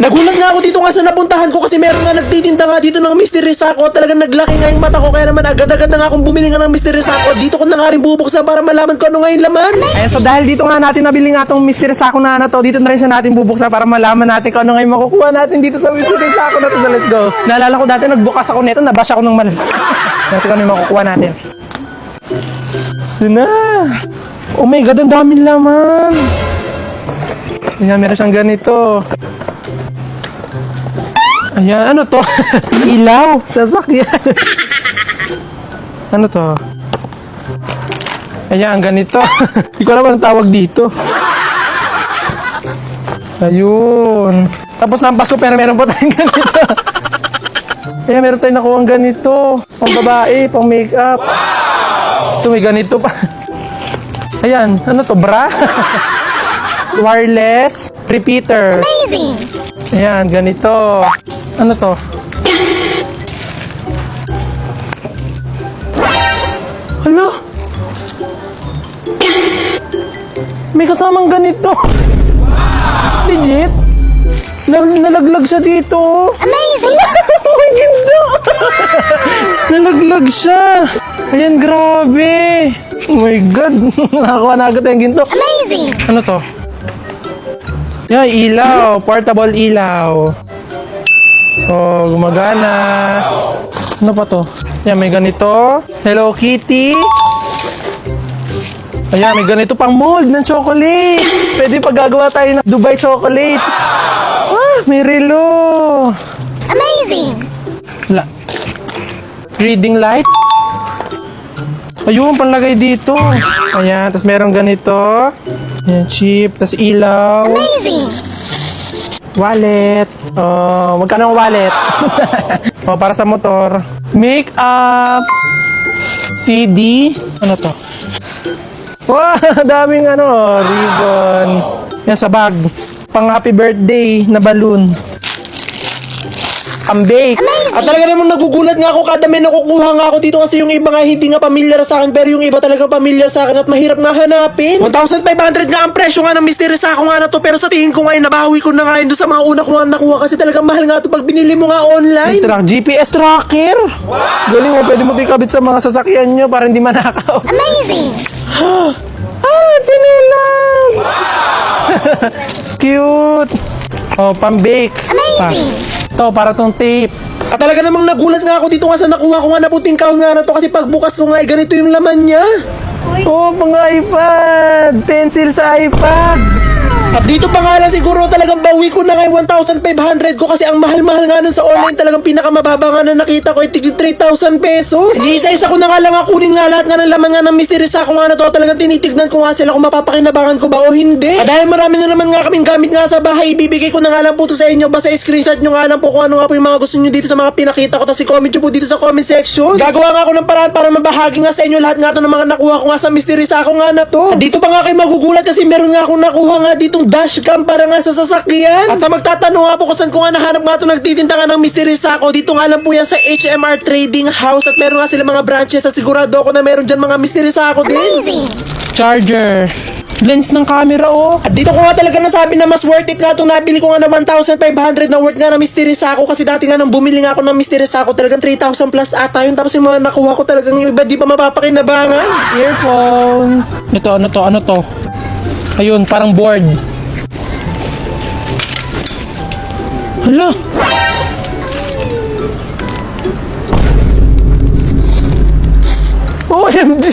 Nagulat nga ako dito nga sa napuntahan ko kasi meron nga nagtitinda nga dito ng mystery sako. Talagang naglaki nga yung mata ko kaya naman agad-agad na nga akong bumili nga ng mystery sako. Dito ko na nga rin bubuksan para malaman ko ano nga yung laman. Ayan, so dahil dito nga natin nabili nga tong mystery sako na to, dito na rin siya natin bubuksan para malaman natin kung ano nga yung makukuha natin dito sa mystery sako na to. So let's go. Naalala ko dati nagbukas ako nito, nabash ako ng malala. Natin kung ano yung makukuha natin. Ito na. Oh my God, ang daming laman. Ayan, meron siyang ganito. Ayan, ano to? Ilaw, sasakyan. Ano to? Ayan, ganito. Hindi ko alam anong tawag dito. Ayun. Tapos nampas ko pero meron pa tayong ganito. Ayan, meron tayong nakuha ganito. Pang babae, pang makeup. Ito, may ganito pa. Ayan, ano to? Bra? Wireless repeater. Amazing! Ayan, ganito. Ano to? Hala? May kasamang ganito. Legit? Nalaglag siya dito. Amazing! Ang ganda! Nalaglag siya. Ayan, grabe. Oh my God. Nakakuha na agad yung ginto. Amazing! Ano to? Yan, ilaw. Portable ilaw. Oh, gumagana. Ano pa to? Yan, may ganito. Hello Kitty. Ayan, may ganito pang mold ng chocolate. Pwede paggagawa tayo ng Dubai chocolate. Ah, may relo. Amazing! Reading light. Ayun, panlagay dito. Ayan, tapos meron ganito. Ayan, chip. Tapos ilaw. Amazing! Wallet. Oh, magkano ang wallet? Oh, para sa motor. Makeup. CD. Ano to? Wow, daming ano, ribbon. Yan sa bag. Pang happy birthday na balloon. Pang-bake. At talaga namang nagugulat nga ako kada may nakukuha nga ako dito kasi yung iba nga hindi nga pamilyar sa akin pero yung iba talagang pamilyar sa akin at mahirap nga hanapin. 1,500 nga ang presyo nga ng mystery sako nga na to pero sa tingin ko nga nabawi ko na nga yun doon sa mga una ko nga nakuha kasi talagang mahal nga to pag binili mo nga online. GPS tracker. Galing mo, pwede mo ito ikabit sa mga sasakyan nyo para hindi manakaw. Amazing! Ah, chinelas! Cute! Oh, pang-bake. Amazing! Ito, para tong tape. At talaga namang nagulat nga ako dito nga sa nakuha ko nga na puting kahon nga na to kasi pagbukas ko nga ganito yung laman niya. Oh, pang iPad! Pencil sa iPad! At dito pa nga lang siguro talagang bawi ko na nga yung 1,500 ko kasi ang mahal-mahal nga nun sa online talagang pinakamababa nga na nakita ko ay tig 3,000 pesos. Isa-isa ko na nga lang kunin nga lahat nga ng laman nga ng mystery sako nga na to. Talagang tinitignan ko nga sila kung mapapakinabangan ko ba o hindi. At dahil marami na naman nga kaming gamit nga sa bahay, ibibigay ko na nga lang po to sa inyo. Basta screenshot nyo nga lang po kung ano nga po yung mga gusto nyo dito sa mga pinakita ko. Tapos i-comment nyo po dito sa comment section. Gagawa nga ako ng paraan para mabahagi nga sa inyo lahat nga to ng mga nakuha ko nga sa mystery sako nga na to. At dito pa nga kayo magugulat kasi meron nga akong nakuha nga ditong dashcam para nga sa sasakyan. At sa magtatanong nga po kung saan ko nga nahanap nga ito nagtitinda nga ng mystery sako, dito nga lang po yan sa HMR Trading House at meron nga sila mga branches at sigurado ako na meron dyan mga mystery sako din. Amazing! Charger. Lens ng camera, oh. At dito ko nga talaga nasabi na mas worth it nga itong nabili ko nga na 1,500 na worth nga na mystery sako kasi dati nga nang bumili nga ako ng mystery sako talagang 3,000 plus ata yun tapos yung mga nakuha ko talagang yung iba di pa mapapakinabangan. Earphone. Ito, ano to? Ayun, parang board. Hala. OMG!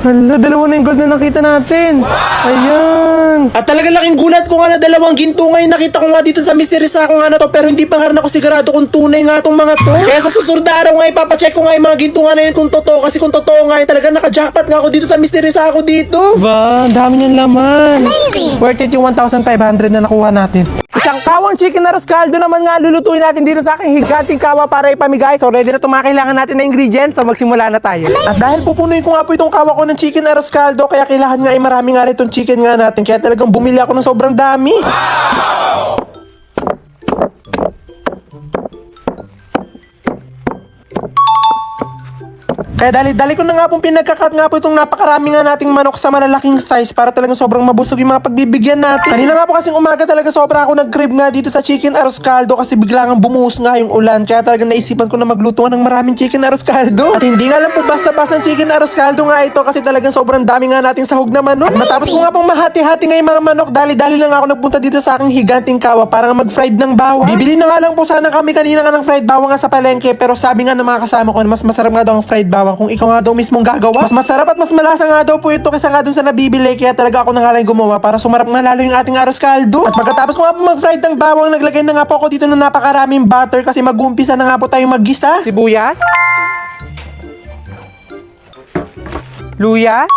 Hala, dalawa na yung gold na nakita natin. Ayan. At talaga laking gulat ko nga na dalawang ginto ngayon nakita ko nga dito sa mystery sako nga na to pero hindi pa nga rin ako sigurado kung tunay nga itong mga to. Kaya sa susunod na araw nga ipapacheck ko nga yung mga ginto nga na yun kung totoo kasi kung totoo nga yun talaga naka-jackpot nga ako dito sa mystery sako dito. Ba, dami niyang laman. Amazing! Worth it yung 1,500 na nakuha natin. Isang kawang chicken na rascaldo naman nga lulutuin natin dito sa aking higanting kawa para ipamigay. So ready na ito mga kailangan natin na ingredients. So magsimula na tayo. At dahil pupunuin ko nga po itong kawa ko ng chicken arroz caldo, kaya kailangan nga ay marami nga rin itong chicken nga natin. Kaya talagang bumili ako ng sobrang dami. Kaya dali ko na nga pong pinagkakat nga po itong napakarami nga nating manok sa malalaking size para talagang sobrang mabusog yung mga pagbibigyan natin. Kanina nga po kasing umaga talaga sobra ako nag-crib nga dito sa chicken arroz caldo kasi bigla nga bumuhos nga yung ulan. Kaya talagang naisipan ko na magluto ng maraming chicken arroz caldo. At hindi nga lang po basta-basta ng chicken arroz caldo nga ito kasi talagang sobrang dami nga nating sahog na manok. At matapos ko nga pong mahati-hati nga yung mga manok, dali-dali lang ako nagpunta dito sa aking higanting kawa para nga mag-fried ng bawang. Bibili na nga lang po sana kami kanina nga ng fried bawang nga sa palengke, pero sabi nga ng mga kasama ko na mas masarap nga daw ang fried bawang kung ikaw nga daw mismong gagawa. Mas masarap at mas malasa nga daw po ito kaysa nga dun sa nabibili, kaya talaga ako na nga lang gumawa para sumarap nga lalo yung ating arroz caldo. At pagkatapos ko nga po mag-fried ng bawang, naglagay na nga po ako dito ng napakaraming butter kasi mag-uumpisa na nga po tayong mag-gisa. Sibuyas? Luya?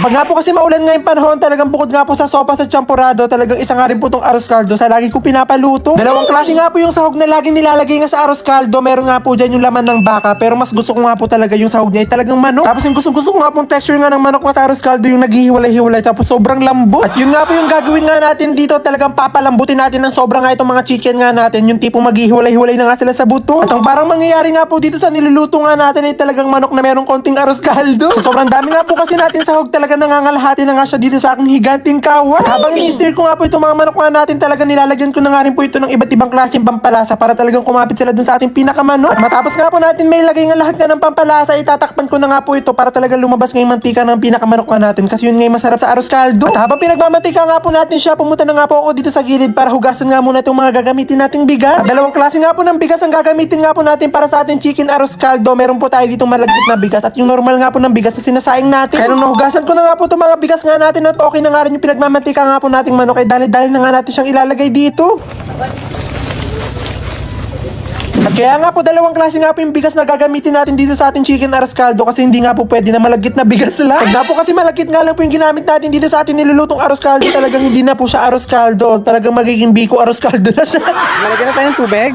Kapag nga po kasi maulan ngayong panahon, talagang bukod nga po sa sopa sa champurado, talagang isa nga rin po itong arroz caldo sa lagi ko pinapaluto. Dalawang klase nga po yung sahog na laging nilalagay nga sa arroz caldo. Meron nga po dyan yung laman ng baka, pero mas gusto ko nga po talaga yung sahog niya ay talagang manok. Tapos yung gusto ko nga pong texture nga ng manok nga sa arroz caldo, yung naghihiwalay-hiwalay tapos sobrang lambot. At yun nga po yung gagawin nga natin dito, talagang papalambutin natin ng sobrang nga itong mga chicken nga natin, yung tipong maghihiwalay-hiwalay na nga sila sa buto. At ang parang mangyayari nga po dito sa niluluto nga natin ay talagang manok na merong konting arroz caldo. So, sobrang dami nga po kasi natin sahog, talaga nangangalahati na nga siya dito sa aking higanting kawa. At habang ini-stir ko nga po itong mga manok nga natin, talaga nilalagyan ko na nga rin po ito ng iba't ibang klaseng pampalasa para talagang kumapit sila dun sa ating pinakamanok. At matapos nga po natin may lagay nga lahat nga ng pampalasa, itatakpan ko na nga po ito para talagang lumabas nga yung mantika ng pinakamanok nga natin kasi yun nga yung masarap sa arroz caldo. At habang pinagmamantika nga po natin siya, pumunta na nga po ako dito sa gilid para hugasan nga muna itong mga gagamitin nating bigas. At dalawang klase nga po ng bigas ang gagamitin nga po natin para sa ating chicken arroz caldo. Meron po tayo dito malagkit na bigas at yung normal nga po ng bigas na sinasaing natin. Kaya nung nahugasan ko na nga po itong mga bigas nga natin at okay na nga rin yung pinagmamantika nga po nating manok, ay dali-dali na nga natin siyang ilalagay dito. At kaya nga po dalawang klase nga po yung bigas na gagamitin natin dito sa ating chicken arroz caldo kasi hindi nga po pwede na malagkit na bigas lang. Pag nga po kasi malagkit nga lang po yung ginamit natin dito sa ating nilulutong arroz caldo, talagang hindi na po siya arroz caldo, talagang magiging biko arroz caldo na siya. Lalagyan na tayo ng tubig.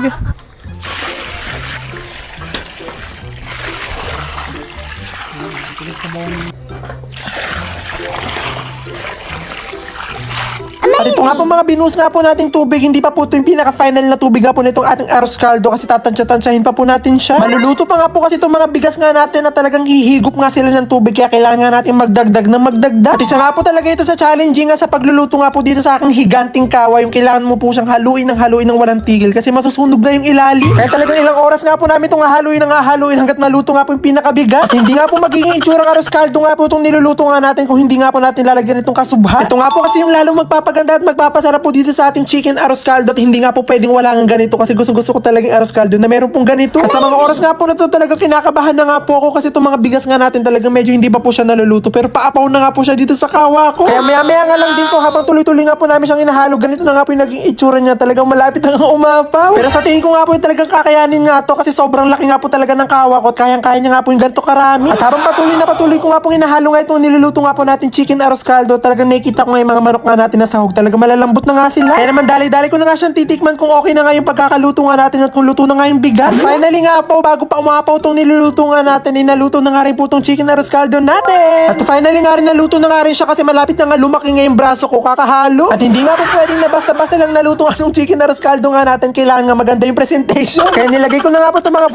At ito nga po mga binus nga po nating tubig, hindi pa po ito yung pinaka-final na tubig nga po nitong ating arroz caldo kasi tatansya-tansyahin pa po natin siya. Maluluto pa nga po kasi itong mga bigas nga natin na talagang hihigop nga sila ng tubig kaya kailangan nga natin magdagdag na magdagdag. At isa nga po talaga ito sa challenging nga sa pagluluto nga po dito sa aking higanting kawa, yung kailangan mo po siyang haluin ng walang tigil kasi masusunog na yung ilalim. Kaya talagang ilang oras nga po namin itong haluin hanggat maluto nga po yung pinakabigas. At hindi nga po magiging itsurang arroz caldo nga po itong niluluto nga natin kung hindi nga po natin lalagyan itong kasubhat. Ito nga po kasi yung lalong magpapaganda at magpapasarap po dito sa ating chicken arroz caldo at hindi nga po pwedeng wala ng ganito kasi gusto ko talagang arroz caldo na meron pong ganito. At sa mga oras nga po na to talagang kinakabahan na nga po ako kasi itong mga bigas nga natin talagang medyo hindi pa po siya naluluto pero paapaw na nga po siya dito sa kawa ko. Kaya maya nga lang din po habang tuloy-tuloy nga po namin siyang inahalo, ganito na nga po yung naging itsura niya, talagang malapit na nga umapaw. Pero sa tingin ko nga po yung talagang kakayanin nga to kasi sobrang laki nga po talaga ng kawa ko at kayang-kaya niya nga po yung ganito karami. At habang patuloy ko nga po inahalo nga itong niluluto nga po natin chicken arroz caldo, talagang nakikita ko nga yung mga manok nga natin na sahog, talagang malalambot na nga sila. Kaya naman dali-dali ko na nga siyang titikman kung okay na nga yung pagkakaluto nga natin at kung luto na nga yung bigas. At finally nga po, bago pa umapaw itong niluluto nga natin, naluto na nga rin po itong chicken arroz caldo natin. At finally nga rin naluto na nga rin siya kasi malapit na nga lumaki nga yung braso ko kakahalo. At hindi nga po pwedeng na basta-basta lang naluto nga yung chicken arroz caldo nga natin, kailangan nga maganda yung presentation. Kaya nilagay ko na nga po itong mga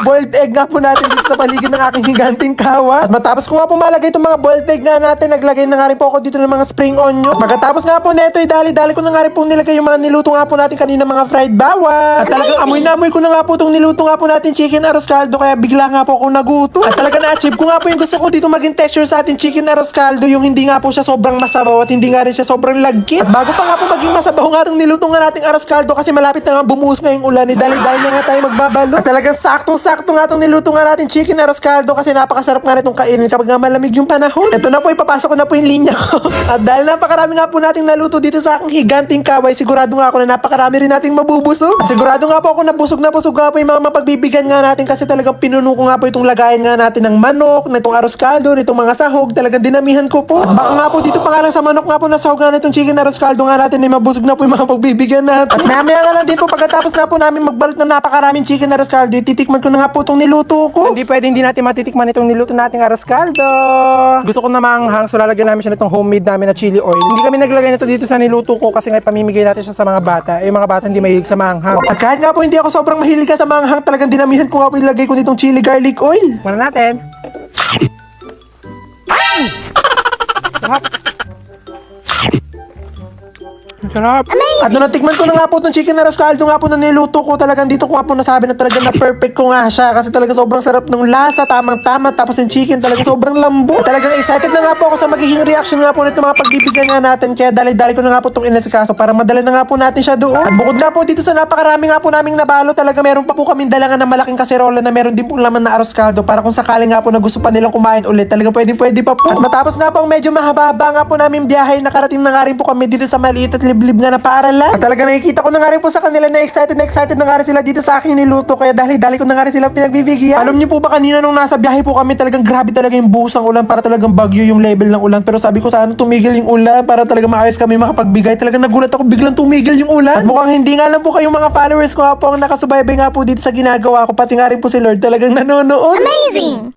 boiled egg nga po natin dito sa paligid ng aking higanting kawa. At matapos ko nga po malagay itong mga boiled egg nga natin, naglagay na nga rin po ako dito ng mga spring onion. At pagkatapos nga po neto, dali-dali ko na nga rin po nilagay yung mga niluto nga po natin kanina mga fried bawang. At talagang amoy na amoy ko na nga po itong niluto nga po natin chicken arroz caldo kaya bigla nga po ako nagutom. At talaga na-achieve ko nga po yung gusto ko dito maging texture sa ating chicken arroz caldo, yung hindi nga po siya sobrang masabaw at hindi nga rin siya sobrang lagkit. At bago pa nga po maging masabaw nga itong niluto nga nating arroz caldo kasi malapit na nga bumuhos nga yung ulan, dali-dali na nga tayo magbabalo. At talagang saktong-sakto nga itong niluto nga natin chicken arroz caldo kasi napakasarap nga nitong kainin kapag nga malamig yung panahon. Ito na po, ipapasok ko na po yung linya ko. At dahil napakarami nga po nating naluto dito sa aking higanting kaway, sigurado nga ako na napakarami rin nating mabubusog. At sigurado nga po ako na busog nga po yung mga mapagbibigyan nga natin kasi talagang pinuno ko nga po itong lagayan nga natin ng manok, nitong arroz caldo, nitong mga sahog, talagang dinamihan ko po. At baka nga po dito pa nga lang sa manok nga po na sahog nga nitong chicken arroz caldo nga natin ay mabusog na po yung mga pagbibigyan natin. At maya nga lang din po pagkatapos na po namin magbalot ng napakaraming chicken arroz caldo, titikman ko na nga po itong niluto ko. Hindi natin matitikman itong niluto nating arroz caldo. Gusto ko na maanghang, so lalagyan namin siya nitong homemade namin na chili oil. Hindi kami naglagay nito dito sa niluto ko kasi nga pamimigay natin siya sa mga bata. Yung mga bata hindi mahilig sa manghang. At kahit nga po hindi ako sobrang mahilig ka sa manghang, talagang dinamihan ko nga po ilagay ko nitong chili garlic oil. Muna natin. Sarap. Ang sarap. At nung natikman ko na nga po itong chicken na rascaldo nga po na niluto ko, talagang dito ko nga po nasabi na talagang na perfect ko nga siya. Kasi talagang sobrang sarap ng lasa, tamang-tama. Tapos yung chicken talagang sobrang lambot. At talagang excited na nga po ako sa magiging reaction nga po nito mga pagbibigyan nga natin. Kaya dali-dali ko na nga po itong inasikaso para madala na nga po natin siya doon. At bukod nga po dito sa napakarami nga po naming nabalo, talaga meron pa po kaming dalangan na malaking kaserola na meron din pong laman na arroz caldo para kung sakaling nga po na gusto pa nilang kumain ulit, talagang pwede pa po. At matapos nga po ang medyo mahaba nga po namin biyahe, nakarating na nga rin po kami dito sa maliit at liblib nga na paaralan. At talaga nakikita ko na nga rin po sa kanila na excited na nga rin sila dito sa aking niluto. Kaya dali-dali ko na nga rin sila pinagbibigyan. Alam niyo po ba kanina nung nasa biyahe po kami, talagang grabe talaga yung buhos ng ulan, para talagang bagyo yung level ng ulan. Pero sabi ko sana tumigil yung ulan para talaga maayos kami makapagbigay. Talagang nagulat ako, biglang tumigil yung ulan. At mukhang hindi nga lang po kayong mga followers ko nga po ang nakasubaybay nga po dito sa ginagawa ko. Pati nga rin po si Lord talagang nanonood. Amazing!